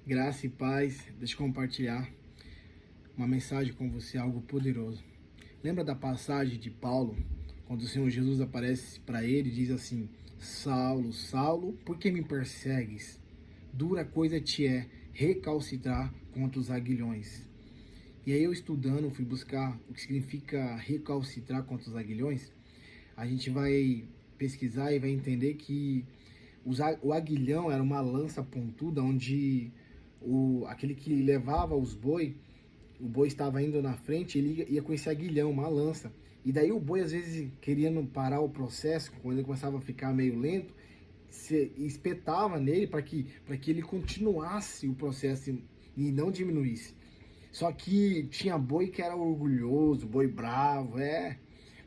Graça e paz, deixa eu compartilhar uma mensagem com você, algo poderoso. Lembra da passagem de Paulo, quando o Senhor Jesus aparece para ele e diz assim: Saulo, Saulo, por que me persegues? Dura coisa te é recalcitrar contra os aguilhões. E aí eu estudando, fui buscar o que significa recalcitrar contra os aguilhões. A gente vai pesquisar e vai entender que o aguilhão era uma lança pontuda onde aquele que levava os boi, o boi estava indo na frente, ele ia com esse aguilhão, uma lança. E daí o boi, às vezes, querendo parar o processo, quando ele começava a ficar meio lento, se espetava nele para que ele continuasse o processo e não diminuísse. Só que tinha boi que era orgulhoso, boi bravo,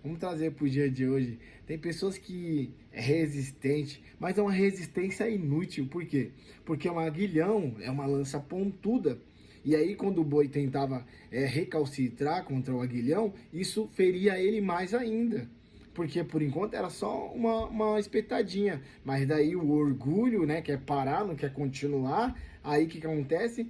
Vamos trazer para o dia de hoje. Tem pessoas que é resistente, mas é uma resistência inútil. Por quê? Porque um aguilhão é uma lança pontuda. E aí quando o boi tentava recalcitrar contra o aguilhão, isso feria ele mais ainda. Porque por enquanto era só uma espetadinha. Mas daí o orgulho, né, quer parar, não quer continuar. Aí o que acontece?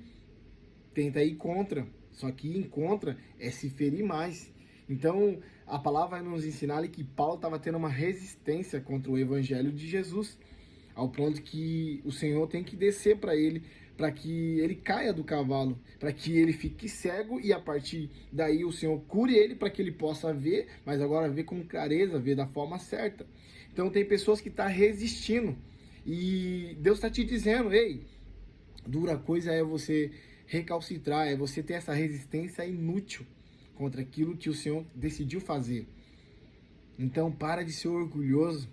Tenta ir contra. Só que ir contra é se ferir mais. Então, a palavra vai nos ensinar ali que Paulo estava tendo uma resistência contra o evangelho de Jesus, ao ponto que o Senhor tem que descer para que ele caia do cavalo, para que ele fique cego e a partir daí o Senhor cure ele para que ele possa ver, mas agora ver com clareza, ver da forma certa. Então, tem pessoas que estão resistindo e Deus está te dizendo: ei, dura coisa é você recalcitrar, é você ter essa resistência inútil contra aquilo que o Senhor decidiu fazer. Então para de ser orgulhoso,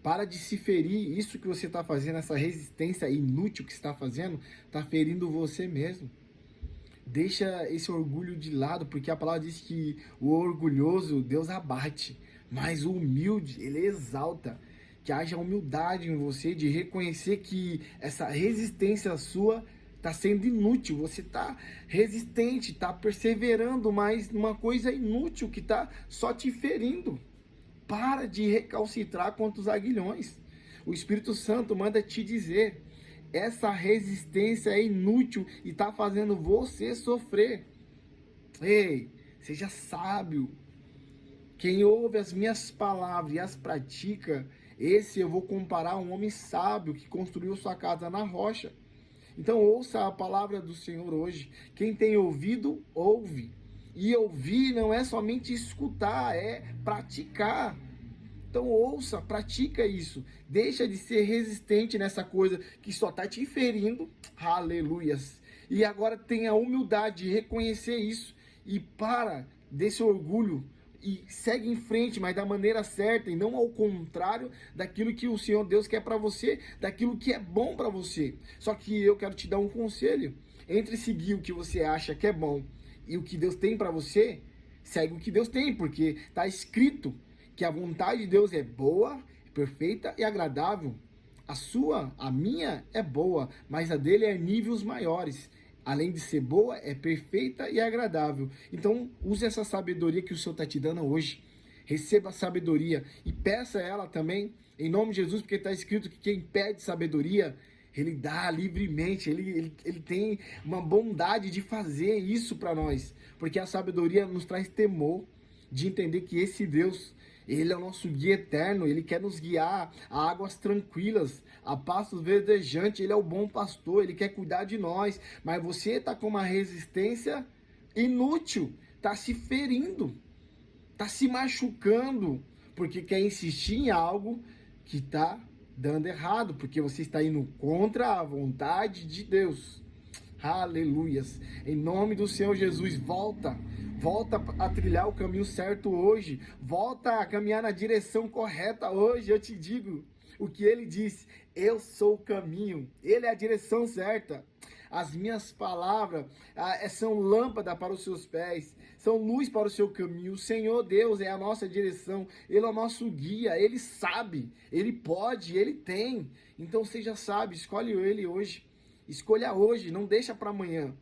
para de se ferir. Isso que você está fazendo, essa resistência inútil que você está fazendo, está ferindo você mesmo. Deixa esse orgulho de lado, porque a palavra diz que o orgulhoso Deus abate, mas o humilde Ele exalta. Que haja humildade em você de reconhecer que essa resistência sua está sendo inútil, você está resistente, está perseverando, mas numa coisa inútil que está só te ferindo. Para de recalcitrar contra os aguilhões. O Espírito Santo manda te dizer: essa resistência é inútil e está fazendo você sofrer. Ei, seja sábio. Quem ouve as minhas palavras e as pratica, esse eu vou comparar a um homem sábio que construiu sua casa na rocha. Então ouça a palavra do Senhor hoje. Quem tem ouvido, ouve. E ouvir não é somente escutar, é praticar. Então ouça, pratica isso. Deixa de ser resistente nessa coisa que só está te ferindo. Aleluias. E agora tenha a humildade de reconhecer isso. E para desse orgulho. E segue em frente, mas da maneira certa e não ao contrário daquilo que o Senhor Deus quer para você, daquilo que é bom para você. Só que eu quero te dar um conselho: entre seguir o que você acha que é bom e o que Deus tem para você, segue o que Deus tem, porque está escrito que a vontade de Deus é boa, perfeita e agradável. A minha é boa, mas a dele é níveis maiores. Além de ser boa, é perfeita e agradável. Então, use essa sabedoria que o Senhor está te dando hoje. Receba a sabedoria e peça ela também, em nome de Jesus, porque está escrito que quem pede sabedoria, Ele dá livremente. Ele tem uma bondade de fazer isso para nós. Porque a sabedoria nos traz temor de entender que esse Deus, Ele é o nosso guia eterno. Ele quer nos guiar a águas tranquilas, a pastos verdejantes. Ele é o bom pastor, Ele quer cuidar de nós. Mas você está com uma resistência inútil, está se ferindo, está se machucando, porque quer insistir em algo que está dando errado, porque você está indo contra a vontade de Deus. Aleluias. Em nome do Senhor Jesus, volta a trilhar o caminho certo hoje, volta a caminhar na direção correta hoje. Eu te digo o que Ele disse: eu sou o caminho, Ele é a direção certa. As minhas palavras são lâmpada para os seus pés, são luz para o seu caminho. O Senhor Deus é a nossa direção, Ele é o nosso guia, Ele sabe, Ele pode, Ele tem. Então seja sábio, escolhe Ele hoje. Escolha hoje, não deixa para amanhã.